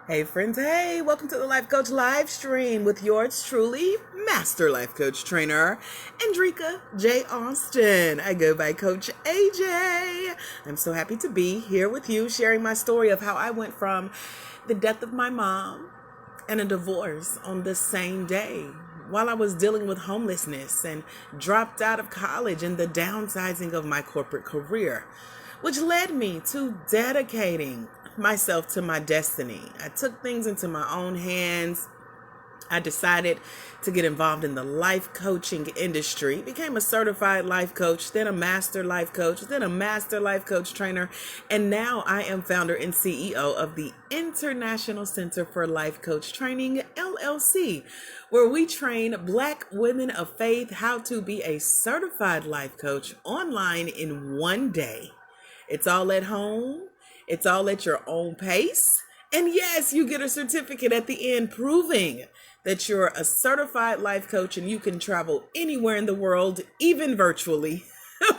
Hey friends, hey, welcome to the Life Coach live stream with yours truly, Master Life Coach Trainer, Andrika J. Austin. I go by Coach AJ. I'm so happy to be here with you, sharing my story of how I went from the death of my mom and a divorce on the same day while I was dealing with homelessness and dropped out of college and the downsizing of my corporate career, which led me to dedicating myself to my destiny. I took things into my own hands. I decided to get involved in the life coaching industry, became a certified life coach, then a master life coach, then a master life coach trainer, and now I am founder and CEO of the International Center for Life Coach Training, LLC, where we train Black women of faith how to be a certified life coach online in one day. It's all at home. It's all at your own pace. And yes, you get a certificate at the end proving that you're a certified life coach and you can travel anywhere in the world, even virtually,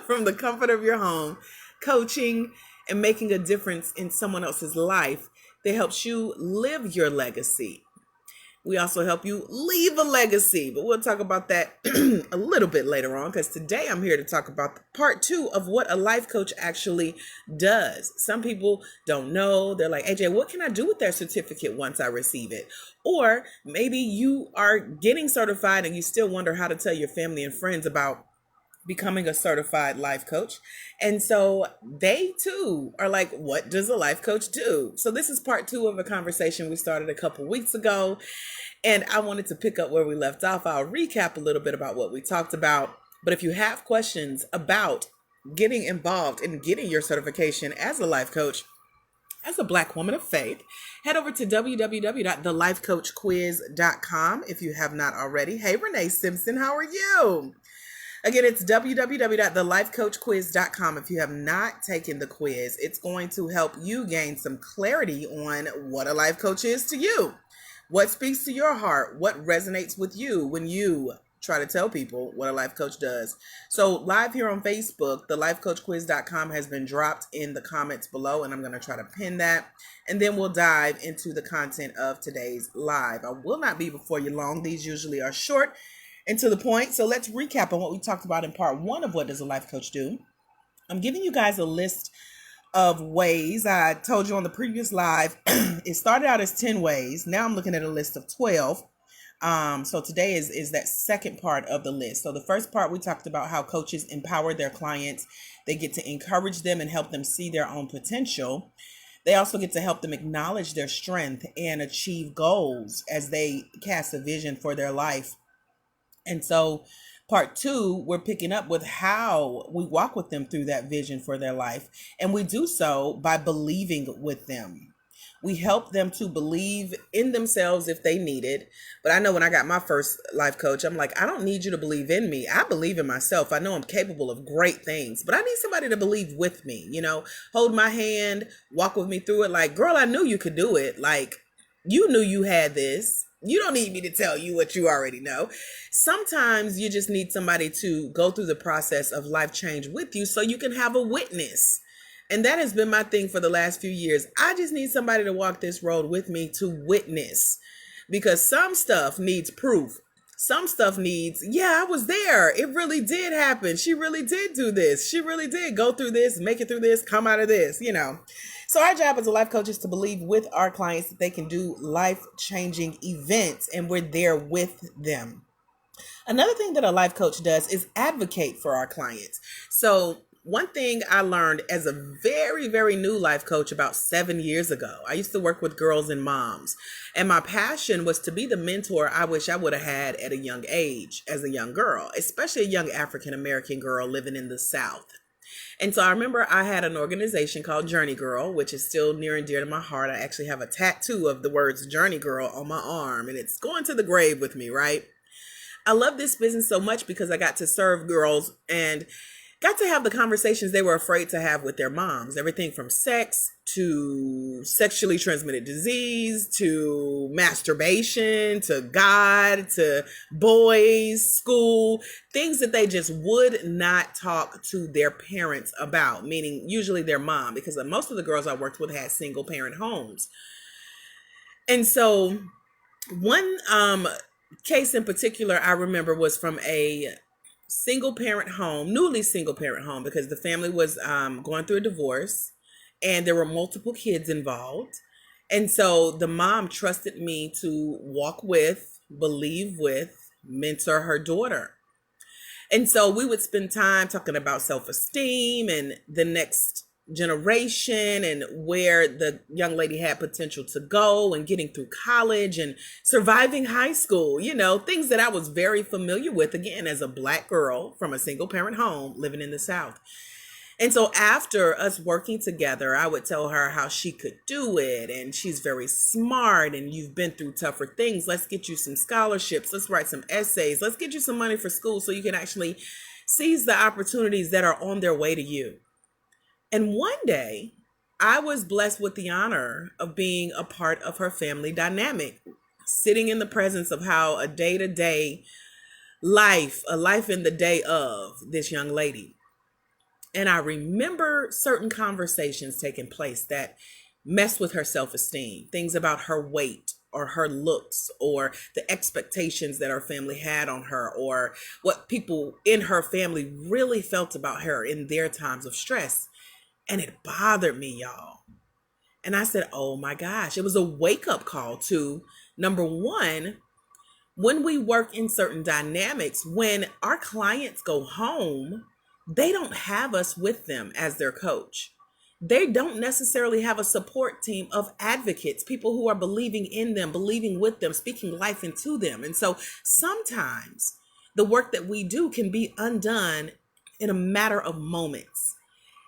from the comfort of your home, coaching and making a difference in someone else's life that helps you live your legacy. We also help you leave a legacy, but we'll talk about that a little bit later on, because today I'm here to talk about part 2 of what a life coach actually does. Some people don't know. They're like, AJ, what can I do with that certificate once I receive it? Or maybe you are getting certified and you still wonder how to tell your family and friends about becoming a certified life coach. And so they too are like, what does a life coach do? So this is part 2 of a conversation we started a couple weeks ago. And I wanted to pick up where we left off. I'll recap a little bit about what we talked about. But if you have questions about getting involved in getting your certification as a life coach, as a Black woman of faith, head over to www.thelifecoachquiz.com if you have not already. Hey, Renee Simpson, how are you? Again, it's www.thelifecoachquiz.com. If you have not taken the quiz, it's going to help you gain some clarity on what a life coach is to you. What speaks to your heart? What resonates with you when you try to tell people what a life coach does? So live here on Facebook, thelifecoachquiz.com has been dropped in the comments below, and I'm going to try to pin that. And then we'll dive into the content of today's live. I will not be before you long. These usually are short and to the point. So let's recap on what we talked about in part 1 of what does a life coach do. I'm giving you guys a list of ways. I told you on the previous live, it started out as 10 ways. Now I'm looking at a list of 12. So today is that second part of the list. So the first part, we talked about how coaches empower their clients. They get to encourage them and help them see their own potential. They also get to help them acknowledge their strength and achieve goals as they cast a vision for their life. And so part 2, we're picking up with how we walk with them through that vision for their life. And we do so by believing with them. We help them to believe in themselves if they need it. But I know when I got my first life coach, I'm like, I don't need you to believe in me. I believe in myself. I know I'm capable of great things, but I need somebody to believe with me, hold my hand, walk with me through it. Like, girl, I knew you could do it. Like, you knew you had this. You don't need me to tell you what you already know. Sometimes you just need somebody to go through the process of life change with you so you can have a witness. And that has been my thing for the last few years. I just need somebody to walk this road with me to witness, because some stuff needs proof. Some stuff needs, I was there. It really did happen. She really did do this. She really did go through this, make it through this, come out of this, So our job as a life coach is to believe with our clients that they can do life-changing events, and we're there with them. Another thing that a life coach does is advocate for our clients. So one thing I learned as a very, very new life coach about 7 years ago, I used to work with girls and moms, and my passion was to be the mentor I wish I would have had at a young age as a young girl, especially a young African-American girl living in the South. And so I remember I had an organization called Journey Girl, which is still near and dear to my heart. I actually have a tattoo of the words Journey Girl on my arm, and it's going to the grave with me, right? I love this business so much because I got to serve girls and got to have the conversations they were afraid to have with their moms. Everything from sex to sexually transmitted disease to masturbation to God to boys, school, things that they just would not talk to their parents about, meaning usually their mom, because most of the girls I worked with had single parent homes. And so one case in particular I remember was from a single parent home, newly single parent home, because the family was going through a divorce and there were multiple kids involved. And so the mom trusted me to walk with, believe with, mentor her daughter. And so we would spend time talking about self-esteem and the next generation and where the young lady had potential to go and getting through college and surviving high school, things that I was very familiar with, again, as a Black girl from a single parent home living in the South. And so after us working together, I would tell her how she could do it. And she's very smart and you've been through tougher things. Let's get you some scholarships. Let's write some essays. Let's get you some money for school so you can actually seize the opportunities that are on their way to you. And one day I was blessed with the honor of being a part of her family dynamic, sitting in the presence of how a day-to-day life, a life in the day of this young lady. And I remember certain conversations taking place that messed with her self-esteem, things about her weight or her looks or the expectations that her family had on her or what people in her family really felt about her in their times of stress. And it bothered me, y'all. And I said, oh my gosh, it was a wake-up call to, number one, when we work in certain dynamics, when our clients go home, they don't have us with them as their coach. They don't necessarily have a support team of advocates, people who are believing in them, believing with them, speaking life into them. And so sometimes the work that we do can be undone in a matter of moments.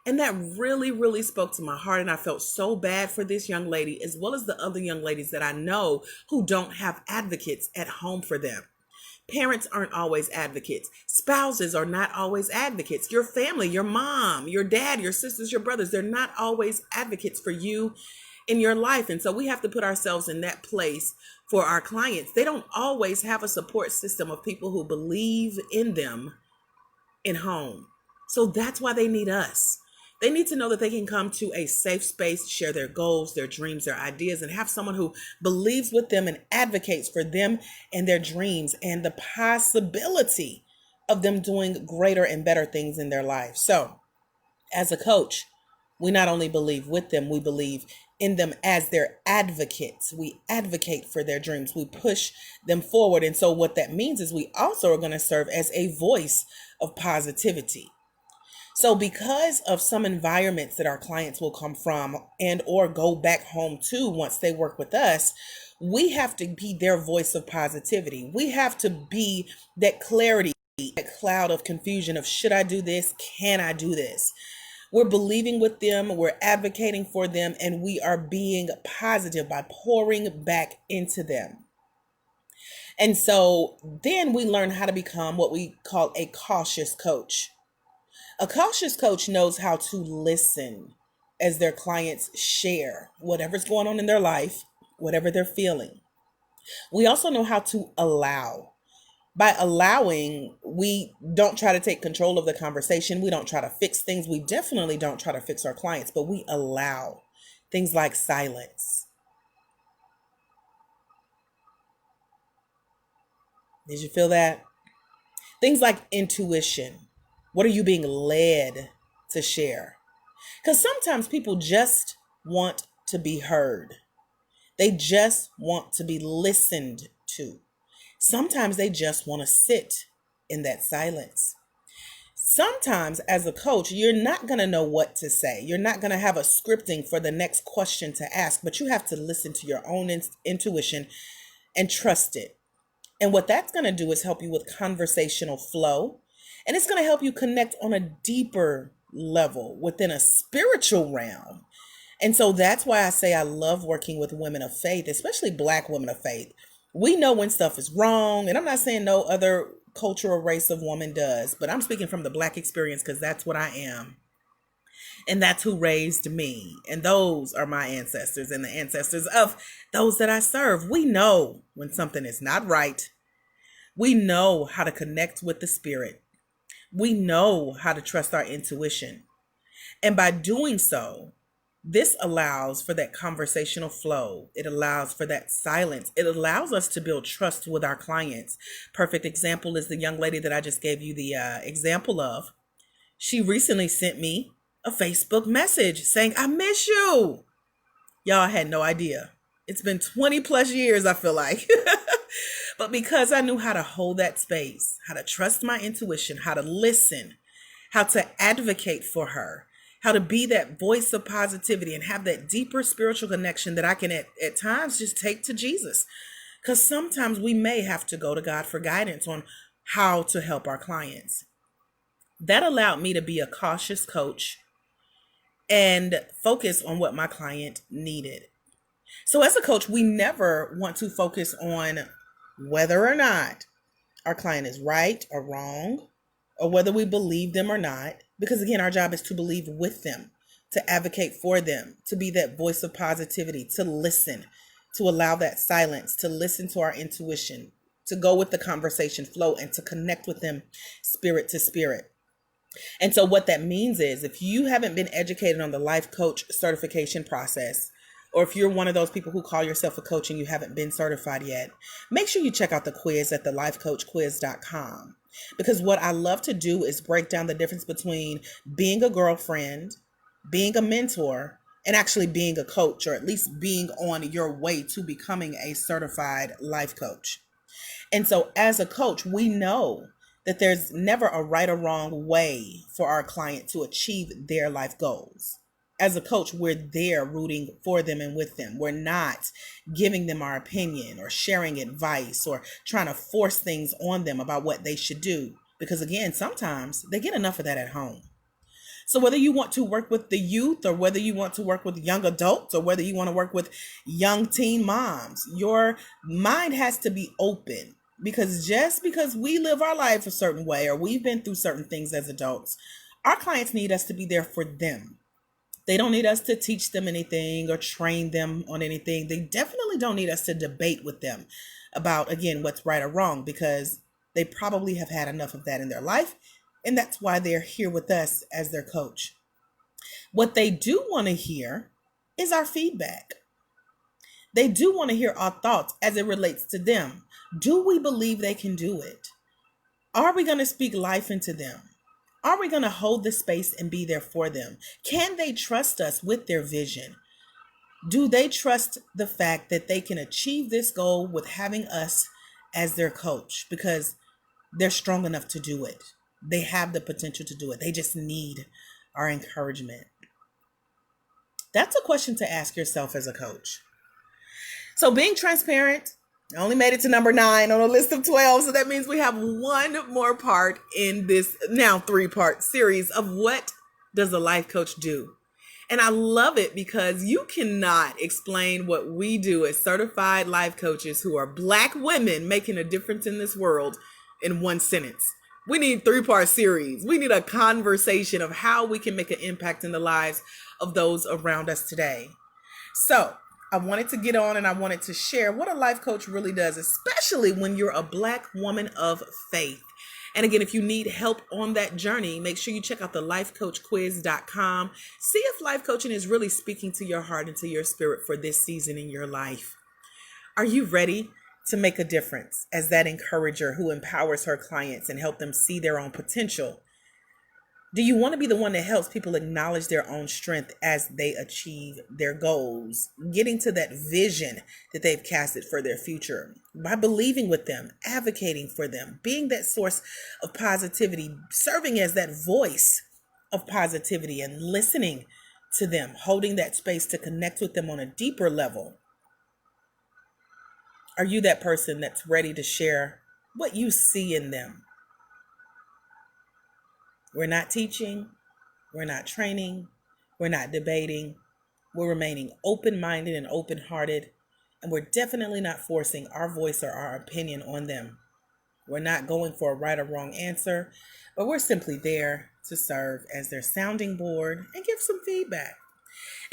And that really, really spoke to my heart. And I felt so bad for this young lady, as well as the other young ladies that I know who don't have advocates at home for them. Parents aren't always advocates. Spouses are not always advocates. Your family, your mom, your dad, your sisters, your brothers, they're not always advocates for you in your life. And so we have to put ourselves in that place for our clients. They don't always have a support system of people who believe in them in home. So that's why they need us. They need to know that they can come to a safe space, share their goals, their dreams, their ideas, and have someone who believes with them and advocates for them and their dreams and the possibility of them doing greater and better things in their life. So as a coach, we not only believe with them, we believe in them as their advocates. We advocate for their dreams. We push them forward. And so what that means is we also are going to serve as a voice of positivity. So because of some environments that our clients will come from and or go back home to once they work with us, we have to be their voice of positivity. We have to be that clarity, that cloud of confusion of should I do this? Can I do this? We're believing with them, we're advocating for them, and we are being positive by pouring back into them. And so then we learn how to become what we call a cautious coach. A cautious coach knows how to listen as their clients share whatever's going on in their life, whatever they're feeling. We also know how to allow. By allowing, we don't try to take control of the conversation. We don't try to fix things. We definitely don't try to fix our clients, but we allow things like silence. Did you feel that? Things like intuition. What are you being led to share? Because sometimes people just want to be heard. They just want to be listened to. Sometimes they just want to sit in that silence. Sometimes as a coach, you're not going to know what to say. You're not going to have a scripting for the next question to ask, but you have to listen to your own intuition and trust it. And what that's going to do is help you with conversational flow. And it's going to help you connect on a deeper level within a spiritual realm. And so that's why I say I love working with women of faith, especially Black women of faith. We know when stuff is wrong. And I'm not saying no other culture or race of woman does, but I'm speaking from the Black experience because that's what I am. And that's who raised me. And those are my ancestors and the ancestors of those that I serve. We know when something is not right. We know how to connect with the spirit. We know how to trust our intuition. And by doing so, This allows for that conversational flow. It allows for that silence. It allows us to build trust with our clients. Perfect example is the young lady that I just gave you the example of. She recently sent me a Facebook message saying, I miss you. Y'all, I had no idea. It's been 20 plus years, I feel like. But because I knew how to hold that space, how to trust my intuition, how to listen, how to advocate for her, how to be that voice of positivity and have that deeper spiritual connection that I can at times just take to Jesus. Because sometimes we may have to go to God for guidance on how to help our clients. That allowed me to be a cautious coach and focus on what my client needed. So as a coach, we never want to focus on whether or not our client is right or wrong, or whether we believe them or not. Because again, our job is to believe with them, to advocate for them, to be that voice of positivity, to listen, to allow that silence, to listen to our intuition, to go with the conversation flow, and to connect with them spirit to spirit. And so what that means is if you haven't been educated on the life coach certification process, or if you're one of those people who call yourself a coach and you haven't been certified yet, make sure you check out the quiz at thelifecoachquiz.com. Because what I love to do is break down the difference between being a girlfriend, being a mentor, and actually being a coach, or at least being on your way to becoming a certified life coach. And so as a coach, we know that there's never a right or wrong way for our client to achieve their life goals. As a coach, we're there rooting for them and with them. We're not giving them our opinion or sharing advice or trying to force things on them about what they should do. Because again, sometimes they get enough of that at home. So whether you want to work with the youth, or whether you want to work with young adults, or whether you want to work with young teen moms, your mind has to be open. Because just because we live our life a certain way, or we've been through certain things as adults, our clients need us to be there for them. They don't need us to teach them anything or train them on anything. They definitely don't need us to debate with them about, again, what's right or wrong, because they probably have had enough of that in their life. And that's why they're here with us as their coach. What they do want to hear is our feedback. They do want to hear our thoughts as it relates to them. Do we believe they can do it? Are we going to speak life into them? Are we going to hold the space and be there for them? Can they trust us with their vision? Do they trust the fact that they can achieve this goal with having us as their coach? Because they're strong enough to do it. They have the potential to do it. They just need our encouragement. That's a question to ask yourself as a coach. So being transparent, I only made it to number 9 on a list of 12. So that means we have one more part in this now 3-part series of what does a life coach do? And I love it because you cannot explain what we do as certified life coaches who are Black women making a difference in this world in one sentence. We need 3-part series. We need a conversation of how we can make an impact in the lives of those around us today. So I wanted to get on and I wanted to share what a life coach really does, especially when you're a Black woman of faith. And again, if you need help on that journey, make sure you check out the lifecoachquiz.com. See if life coaching is really speaking to your heart and to your spirit for this season in your life. Are you ready to make a difference as that encourager who empowers her clients and help them see their own potential? Do you want to be the one that helps people acknowledge their own strength as they achieve their goals, getting to that vision that they've casted for their future by believing with them, advocating for them, being that source of positivity, serving as that voice of positivity and listening to them, holding that space to connect with them on a deeper level? Are you that person that's ready to share what you see in them? We're not teaching, we're not training, we're not debating, we're remaining open-minded and open-hearted, and we're definitely not forcing our voice or our opinion on them. We're not going for a right or wrong answer, but we're simply there to serve as their sounding board and give some feedback.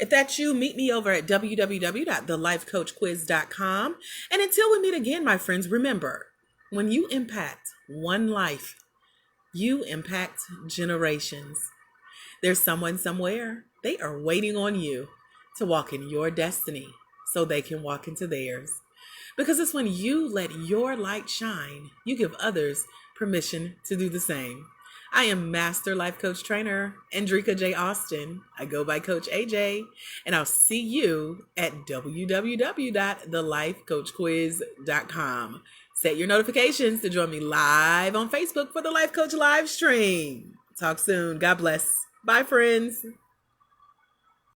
If that's you, meet me over at www.thelifecoachquiz.com. And until we meet again, my friends, remember, when you impact one life, you impact generations. There's someone somewhere. They are waiting on you. to walk in your destiny so they can walk into theirs. Because it's when you let your light shine, you give others permission to do the same. I am Master Life Coach Trainer Andrika J. Austin. I go by Coach AJ, and I'll see you at www.thelifecoachquiz.com. Set your notifications to join me live on Facebook for the Life Coach live stream. Talk soon. God bless. Bye, friends.